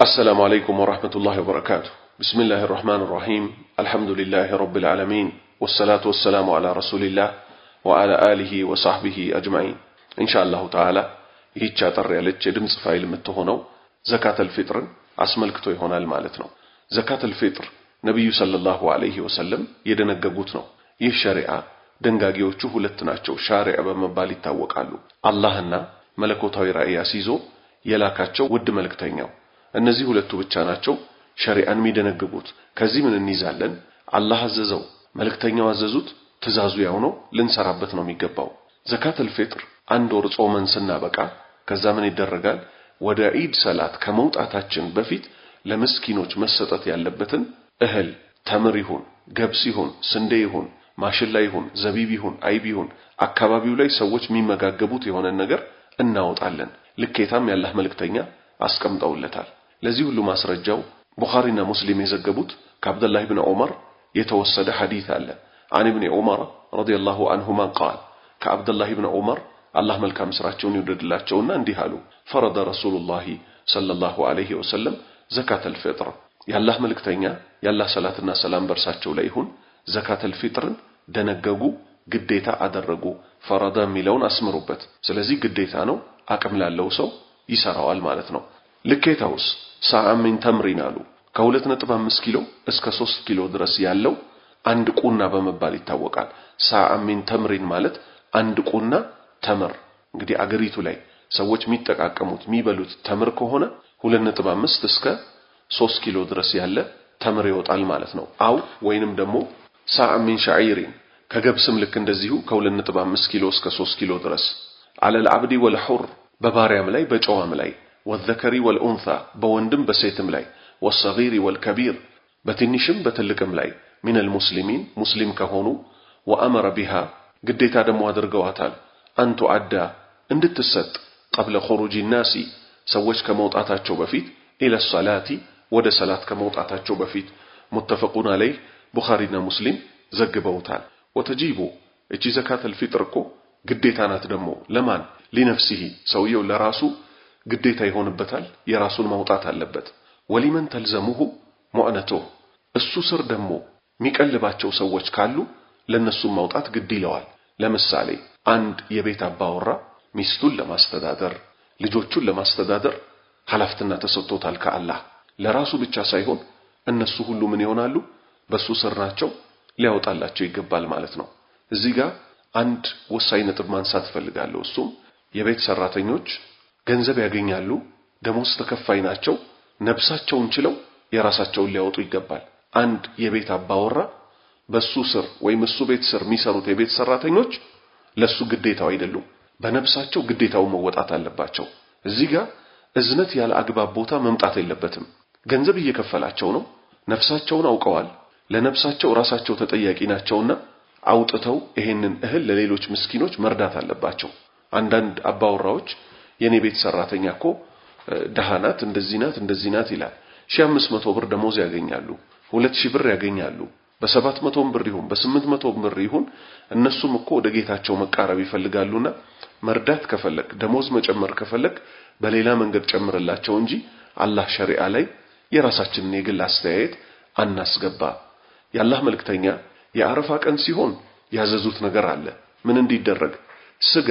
السلام عليكم ورحمة الله وبركاته. بسم الله الرحمن الرحيم. الحمد لله رب العالمين، والصلاة والسلام على رسول الله وعلى آله وصحبه أجمعين. إن شاء الله تعالى يتشاطر يالج دمص فايل متهونو زكاة الفطر أسملكتو يهونا المالتنا. زكاة الفطر نبي صلى الله عليه وسلم يدنققوتنا ይህ ሸሪዓ ደንጋጊዎቹ ሁለት ናቸው። ሻሪዓ በመባል ይታወቃሉ። አላህና መለኮታዊ ራእይ አስይዞ የላካቸው ውድ መልእክተኛው እነዚህ ሁለቱ ብቻ ናቸው ሸሪዓን የሚደነግጉት። ከዚህ ምን እንይዛለን? አላህ አዘዘው፣ መልእክተኛው አዘዙት፣ ትእዛዙ ያው ነው፣ ልንሰራበት ነው የሚገባው። ዘካተል ፊጥር አንድ ወር ጾመን ስናበቃ ከዛ ምን ይደረጋል? ወደ ዒድ ሰላት ከመውጣታችን በፊት ለምስኪኖች መሰጠት ያለበትን እህል ተምር ይሁን ገብስ ይሁን ስንዴ ይሁን ማሽላ ይሁን ዘቢብ ይሁን አይብ ይሁን አካባቢው ላይ ሰዎች የሚመጋገቡት የሆነ ነገር እናወጣለን። ልኬታም ያላህ መልእክተኛ አስቀምጠውለታል። ለዚህ ሁሉ ማስረጃው ቡኻሪና ሙስሊም የዘገቡት ከአብዱላህ ኢብኑ ዑመር የተወሰደ ሐዲስ አለ። አን ኢብኑ ዑመር ረዲየላሁ ዐንሁማ ቃል ከአብዱላህ ኢብኑ ዑመር አላህ መልካም ስራቸውን ይወደድላቸውና እንዲህ አሉ። ፈረደ ረሱሉላህ ሰለላሁ ዐለይሂ ወሰለም ዘካተል ፊጥር ያላህ መልእክተኛ ያላህ ሰላትና ሰላም በርሳቸው ላይ ይሁን ዘካተል ፊጥርን ደነገጉ፣ ግዴታ አደረጉ። ፈረደ ሚለውን አስምሩበት። ስለዚህ ግዴታ ነው፣ አቅም ላለው ሰው ይሰራዋል ማለት ነው። ልኬታውስ ሰዓ ሚን ተምሪን አሉ። ከ2.5 ኪሎ እስከ 3 ኪሎ ድረስ ያለው አንድ ቁና በመባል ይታወቃል። ሰዓ ሚን ተምሪን ማለት አንድ ቁና ተምር። እንግዲህ አገሪቱ ላይ ሰዎች የሚጠቃቀሙት የሚበሉት ተምር ከሆነ 2.5 እስከ 3 ኪሎ ድረስ ያለ ተምር ይወጣል ማለት ነው። አው ወይንም ደግሞ ሰዓ ሚን ሸዒሪን ከገብስም ልክ እንደዚሁ ከ2.5 ኪሎ እስከ 3 ኪሎ ድረስ አለል አብዲ ወልሑር በባሪያም ላይ በጨዋም ላይ ወዘከሪ ወልኡንሳ በወንድም በሴትም ላይ ወሰጊሪ ወልከቢር በትንሽም በትልቅም ላይ ሚነል ሙስሊሚን ሙስሊም ከሆኑ ወአመረ ቢሃ ግዴታ ደግሞ አድርገዋታል አንቱ አዳ እንድትሰጥ ቀብለ ኹሩጂ ናሲ ሰዎች ከመውጣታቸው በፊት ኢለ ሰላቲ ወደ ሰላት ከመውጣታቸው በፊት ሙተፈቁን ዐለይህ ቡኻሪና ሙስሊም ዘግበውታል። ወተጂቡ እቺ ዘካተል ፊጥር እኮ ግዴታ ናት ደግሞ ለማን? ሊነፍሲሂ ሰውየው ለራሱ ግዴታ ይሆንበታል፣ የራሱን ማውጣት አለበት። ወሊመን ተልዘሙሁ ሙዕነቱ እሱ ስር ደግሞ የሚቀልባቸው ሰዎች ካሉ ለነሱም ማውጣት ግድ ይለዋል። ለምሳሌ አንድ የቤት አባወራ ሚስቱን ለማስተዳደር ልጆቹን ለማስተዳደር ኃላፊነት ተሰጥቶታል ከአላህ። ለራሱ ብቻ ሳይሆን እነሱ ሁሉ ምን ይሆናሉ? በሱ ስር ናቸው፣ ሊያወጣላቸው ይገባል ማለት ነው። እዚህ ጋር አንድ ወሳኝ ነጥብ ማንሳት ፈልጋለሁ። እሱም የቤት ሰራተኞች ገንዘብ ያገኛሉ፣ ደሞዝ ተከፋይ ናቸው፣ ነፍሳቸውን ችለው የራሳቸውን ሊያወጡ ይገባል። አንድ የቤት አባወራ በሱ ስር ወይም እሱ ቤት ስር የሚሰሩት የቤት ሰራተኞች ለሱ ግዴታው አይደሉም፣ በነፍሳቸው ግዴታው መወጣት አለባቸው። እዚህ ጋር እዝነት ያለ አግባብ ቦታ መምጣት የለበትም። ገንዘብ እየከፈላቸው ነው፣ ነፍሳቸውን አውቀዋል፣ ለነፍሳቸው ራሳቸው ተጠያቂ ናቸውና አውጥተው ይሄንን እህል ለሌሎች ምስኪኖች መርዳት አለባቸው። አንዳንድ አባወራዎች የኔ ቤት ሰራተኛ እኮ ደሃናት እንደዚህ ናት ይላል። 1500 ብር ደሞዝ ያገኛሉ፣ 2000 ብር ያገኛሉ። በ700 ብር ይሁን በ800 ብር ይሁን እነሱም እኮ ወደ ጌታቸው መቃረብ ይፈልጋሉና መርዳት ከፈለክ ደሞዝ መጨመር ከፈለክ በሌላ መንገድ ጨምርላቸው እንጂ አላህ ሸሪዓ ላይ የራሳችንን የግል አስተያየት አናስገባ። የአላህ መልእክተኛ የአረፋ ቀን ሲሆን ያዘዙት ነገር አለ። ምን እንዲደረግ? ስጋ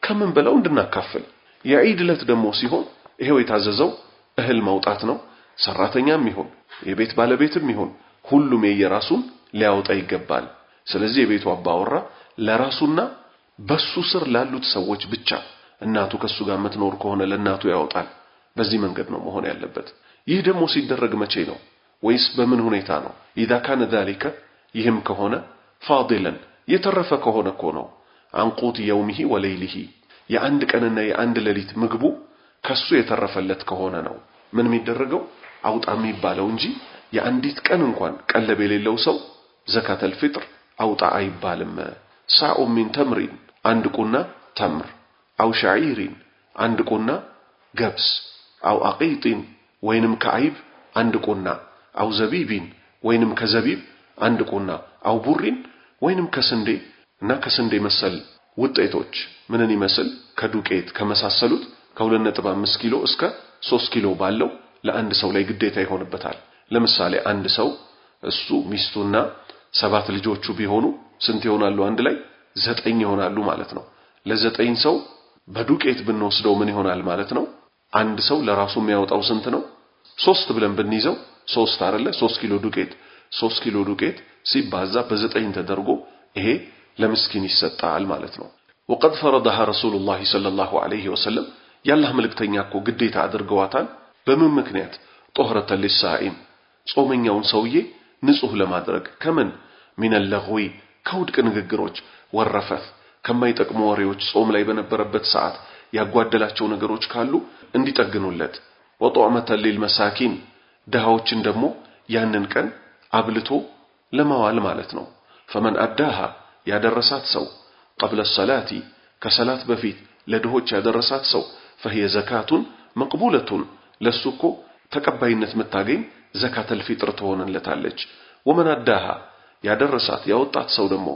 ከምን በላው እንድናካፍል። የዒድ ዕለት ደግሞ ሲሆን ይሄው የታዘዘው እህል ማውጣት ነው። ሰራተኛም ይሁን የቤት ባለቤትም ይሁን ሁሉም የየራሱን ሊያወጣ ይገባል። ስለዚህ የቤቱ አባወራ ለራሱና በሱ ስር ላሉት ሰዎች ብቻ፣ እናቱ ከሱ ጋር የምትኖር ከሆነ ለእናቱ ያወጣል። በዚህ መንገድ ነው መሆን ያለበት። ይህ ደግሞ ሲደረግ መቼ ነው ወይስ በምን ሁኔታ ነው? ኢዛ ካነ ذلك ይህም ከሆነ ፋዲለን የተረፈ ከሆነ እኮ ነው። አንቁት የውሚሂ ወለይሊሂ የአንድ ቀንና የአንድ ሌሊት ምግቡ ከሱ የተረፈለት ከሆነ ነው ምን የሚደረገው አውጣ የሚባለው እንጂ የአንዲት ቀን እንኳን ቀለብ የሌለው ሰው ዘካተል ፊጥር አውጣ አይባልም። ሳኡ ሚን ተምሪን አንድ ቁና ተምር፣ አው ሸዒሪን አንድ ቁና ገብስ፣ አው አቂጢን ወይንም ከአይብ አንድ ቁና፣ አው ዘቢቢን ወይንም ከዘቢብ አንድ ቁና፣ አው ቡሪን ወይንም ከስንዴ እና ከስንዴ መሰል ውጤቶች ምንን ይመስል ከዱቄት ከመሳሰሉት ከ2.5 ኪሎ እስከ 3 ኪሎ ባለው ለአንድ ሰው ላይ ግዴታ ይሆንበታል። ለምሳሌ አንድ ሰው እሱ ሚስቱና 7 ልጆቹ ቢሆኑ ስንት ይሆናሉ? አንድ ላይ 9 ይሆናሉ ማለት ነው። ለ9 ሰው በዱቄት ብንወስደው ምን ይሆናል ማለት ነው? አንድ ሰው ለራሱ የሚያወጣው ስንት ነው? 3 ብለን ብንይዘው 3 አይደለ? 3 ኪሎ ዱቄት 3 ኪሎ ዱቄት ሲባዛ በ9 ተደርጎ ይሄ ለምስኪን ይሰጣል ማለት ነው። وقد فرضها رسول الله صلى الله عليه وسلم ያላህ መልእክተኛ እኮ ግዴታ አድርገዋታል። በምን ምክንያት? طهرة للصائم ጾመኛውን ሰውዬ ንጹህ ለማድረግ ከምን من اللغو ከውድቅ ንግግሮች ወረፈት ከማይጠቅሙ ወሬዎች ጾም ላይ በነበረበት ሰዓት ያጓደላቸው ነገሮች ካሉ እንዲጠግኑለት وطعمة للمساكين ደሃዎችን ደግሞ ያንን ቀን አብልቶ ለማዋል ማለት ነው። فمن أداها ያደረሳት ሰው قبل الصلاة ከሰላት በፊት ለድሆች ያደረሳት ሰው فهي زكاة مقبولة ለሱኮ ተቀባይነት መታገኝ زكاة الفطر ትሆንለታለች። ومن أداها ያደረሳት ያወጣት ሰው ደግሞ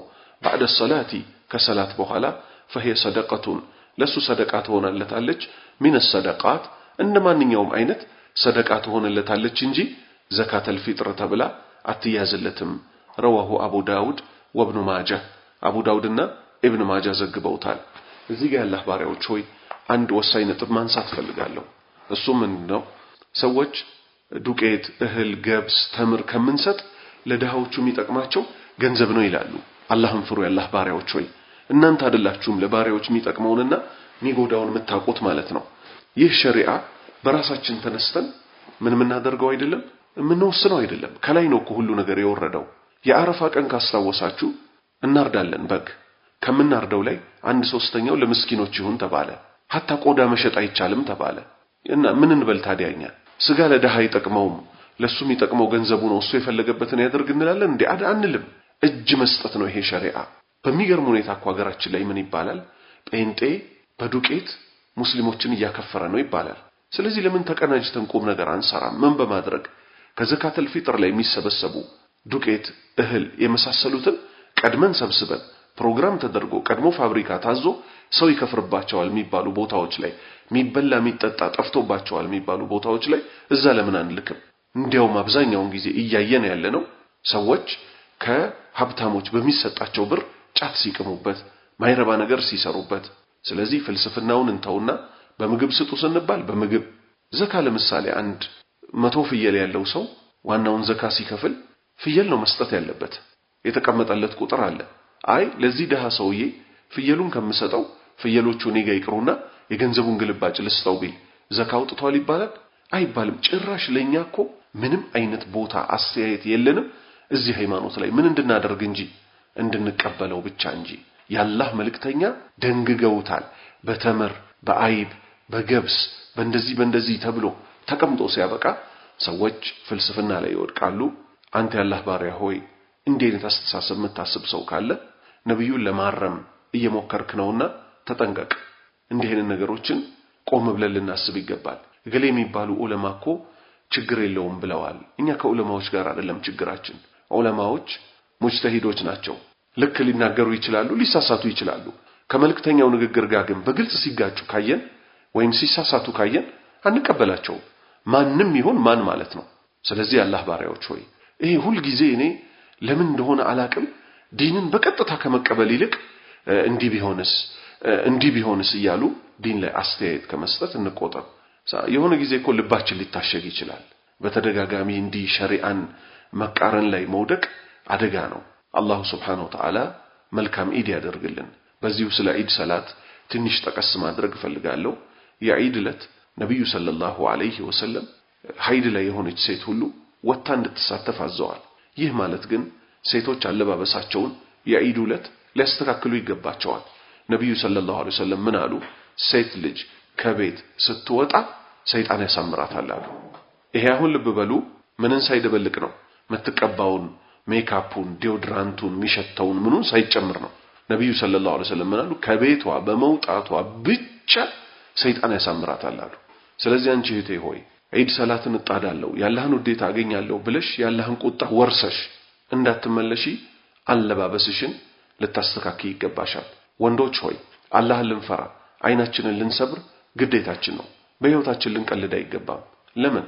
بعد الصلاة ከሰላት በኋላ فهي صدقة ለሱ ሰደቃ ትሆንለታለች። من الصدقات እንደማንኛውም አይነት ሰደቃ ትሆንለታለች እንጂ زكاة الفطر ተብላ አትያዝለትም። رواه أبو داود وابن ماجه أبو داودና ابن ماجه ዘግበውታል። እዚህ ጋር ያላህ ባሪያዎች ሆይ አንድ ወሳኝ ነጥብ ማንሳት ፈልጋለሁ። እሱ ምንድነው? ሰዎች ዱቄት፣ እህል፣ ገብስ፣ ተምር ከምንሰጥ ለድሃዎቹ የሚጠቅማቸው ገንዘብ ነው ይላሉ። አላህን ፍሩ ያላህ ባሪያዎች ሆይ እናንተ አይደላችሁም ለባሪያዎች የሚጠቅመውንና የሚጎዳውን የምታውቁት ማለት ነው። ይህ ሸሪዓ በራሳችን ተነስተን ምን እናደርገው አይደለም ምንወስነው አይደለም። ከላይ ነው ሁሉ ነገር የወረደው። የአረፋ ቀን ካስታወሳችሁ እናርዳለን በግ ከምናርደው ላይ 1/3 ለምስኪኖች ይሁን ተባለ። hatta ቆዳ መሸጥ አይቻልም ተባለ። እና ምን እንበል ታዲያኛ? ስጋ ለደሃ ይጠቅመውም ለሱ የሚጠቅመው ገንዘቡ ነው እሱ የፈለገበትን ያደርግ እንላለን እንዴ? አንልም። እጅ መስጠት ነው ይሄ ሸሪዓ። በሚገርም ሁኔታ እኮ ሀገራችን ላይ ምን ይባላል? ጴንጤ በዱቄት ሙስሊሞችን እያከፈረ ነው ይባላል። ስለዚህ ለምን ተቀናጅተን ቁም ነገር አንሰራም? ምን በማድረግ ከዘካተል ፊጥር ላይ የሚሰበሰቡ ዱቄት፣ እህል የመሳሰሉትን ቀድመን ሰብስበን ፕሮግራም ተደርጎ ቀድሞ ፋብሪካ ታዞ ሰው ይከፍርባቸዋል የሚባሉ ቦታዎች ላይ የሚበላ የሚጠጣ ጠፍቶባቸዋል የሚባሉ ቦታዎች ላይ እዛ ለምን አንልክም? እንዲያውም አብዛኛውን ጊዜ እያየን ያለነው ሰዎች ከሀብታሞች በሚሰጣቸው ብር ጫት ሲቅሙበት ማይረባ ነገር ሲሰሩበት። ስለዚህ ፍልስፍናውን እንተውና በምግብ ስጡ ስንባል በምግብ ዘካ ለምሳሌ አንድ 100 ፍየል ያለው ሰው ዋናውን ዘካ ሲከፍል ፍየል ነው መስጠት ያለበት። የተቀመጠለት ቁጥር አለ። አይ ለዚህ ደሃ ሰውዬ ፍየሉን ከምሰጠው ፍየሎቹ እኔ ጋር ይቅሩና የገንዘቡን ግልባጭ ልስጠው ቢል ዘካ አውጥቷል ይባላል? አይባልም። ጭራሽ ለኛኮ ምንም አይነት ቦታ አስተያየት የለንም እዚህ ሃይማኖት ላይ ምን እንድናደርግ እንጂ እንድንቀበለው ብቻ እንጂ። ያላህ መልእክተኛ ደንግገውታል። በተምር በአይብ በገብስ በእንደዚህ ተብሎ ተቀምጦ ሲያበቃ ሰዎች ፍልስፍና ላይ ይወድቃሉ። አንተ ያላህ ባሪያ ሆይ እንዲህ አይነት አስተሳሰብ የምታስብ ሰው ካለ ነብዩን ለማረም እየሞከርክ ነውና ተጠንቀቅ። እንዲህ አይነት ነገሮችን ቆም ብለን ልናስብ ይገባል። ገሌ የሚባሉ ዑለማኮ ችግር የለውም ብለዋል። እኛ ከዑለማዎች ጋር አይደለም ችግራችን። ዑለማዎች ሙጅተሂዶች ናቸው። ልክ ሊናገሩ ይችላሉ፣ ሊሳሳቱ ይችላሉ። ከመልእክተኛው ንግግር ጋር ግን በግልጽ ሲጋጩ ካየን ወይም ሲሳሳቱ ካየን አንቀበላቸውም። ማንም ይሁን ማን ማለት ነው። ስለዚህ አላህ ባሪያዎች ሆይ ይሄ ሁሉ ጊዜ እኔ ለምን እንደሆነ አላቅም ዲንን በቀጥታ ከመቀበል ይልቅ እንዲህ ቢሆንስ እያሉ ዲን ላይ አስተያየት ከመስጠት እንቆጠብ። የሆነ ጊዜ እኮ ልባችን ሊታሸግ ይችላል። በተደጋጋሚ እንዲህ ሸሪዓን መቃረን ላይ መውደቅ አደጋ ነው። አላሁ ሱብሓነሁ ወተዓላ መልካም ኢድ ያደርግልን። በዚሁ ስለ ኢድ ሰላት ትንሽ ጠቀስ ማድረግ ፈልጋለሁ። የኢድ ዕለት ነብዩ ሰለላሁ ዐለይሂ ወሰለም ሀይድ ላይ የሆነች ሴት ሁሉ ወጣ እንድትሳተፍ አዘዋል። ይህ ማለት ግን ሴቶች አለባበሳቸውን የኢድ ዕለት ሊያስተካክሉ ይገባቸዋል። ነብዩ ሰለላሁ ዐለይሂ ወሰለም ምን አሉ? ሴት ልጅ ከቤት ስትወጣ ሰይጣን ያሳምራታል አሉ። ይሄ አሁን ልብ በሉ ምንን ሳይደበልቅ ነው? መተቀባውን ሜካፑን ዲዮድራንቱን ሚሸተውን ምኑን ሳይጨምር ነው። ነብዩ ሰለላሁ ዐለይሂ ወሰለም ምን አሉ? ከቤቷ በመውጣቷ ብቻ ሰይጣን ያሳምራታል አሉ። ስለዚህ አንቺ እህቴ ሆይ ኢድ ሰላትን እጣዳለሁ ያላህን ውዴታ አገኛለሁ ብለሽ ያላህን ቁጣ ወርሰሽ እንዳትመለሺ አለባበስሽን ልታስተካክይ ይገባሻል። ወንዶች ሆይ አላህን ልንፈራ አይናችንን ልንሰብር ግዴታችን ነው። በህይወታችን ልንቀልድ አይገባም። ለምን?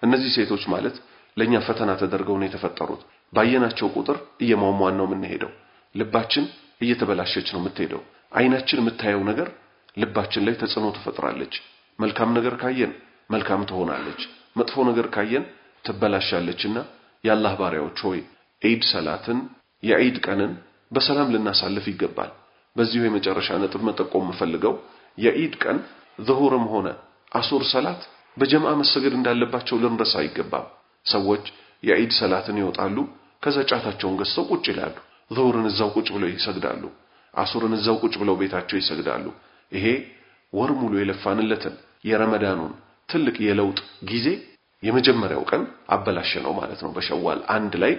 እነዚህ ሴቶች ማለት ለኛ ፈተና ተደርገው ነው የተፈጠሩት። ባየናቸው ቁጥር እየሟሟን ነው የምንሄደው። ልባችን እየተበላሸች ነው የምትሄደው። አይናችን የምታየው ነገር ልባችን ላይ ተጽዕኖ ትፈጥራለች። መልካም ነገር ካየን መልካም ትሆናለች፣ መጥፎ ነገር ካየን ትበላሻለችና የአላህ ባሪያዎች ሆይ ዒድ ሰላትን የዒድ ቀንን በሰላም ልናሳልፍ ይገባል። በዚሁ የመጨረሻ ነጥብ መጠቆም የምፈልገው የዒድ ቀን ዙሁርም ሆነ አሱር ሰላት በጀማዓ መሰገድ እንዳለባቸው ልንረሳ አይገባም። ሰዎች የዒድ ሰላትን ይወጣሉ፣ ከዛ ጫታቸውን ገዝተው ቁጭ ይላሉ። ዙሁርን እዛው ቁጭ ብለው ይሰግዳሉ፣ አሱርን እዛው ቁጭ ብለው ቤታቸው ይሰግዳሉ። ይሄ ወር ሙሉ የለፋንለትን የረመዳኑን ትልቅ የለውጥ ጊዜ የመጀመሪያው ቀን አበላሸ ነው ማለት ነው። በሸዋል አንድ ላይ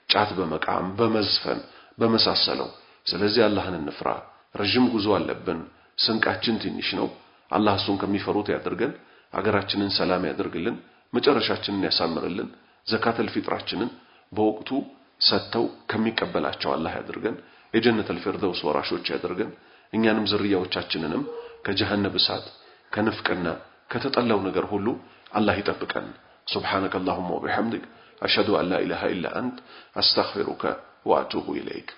ጫት በመቃም በመዝፈን በመሳሰለው። ስለዚህ አላህን እንፍራ። ረጅም ጉዞ አለብን። ስንቃችን ትንሽ ነው። አላህ እሱን ከሚፈሩት ያድርገን። አገራችንን ሰላም ያድርግልን። መጨረሻችንን ያሳምርልን። ዘካተል ፊጥራችንን በወቅቱ ሰጥተው ከሚቀበላቸው አላህ ያድርገን። የጀነተል ፊርደውስ ወራሾች ያድርገን። እኛንም ዝርያዎቻችንንም ከጀሃነም እሳት ከንፍቅና ከተጠላው ነገር ሁሉ አላህ ይጠብቀን። سبحانك اللهم وبحمدك أشهد أن لا إله إلا أنت أستغفرك وأتوب إليك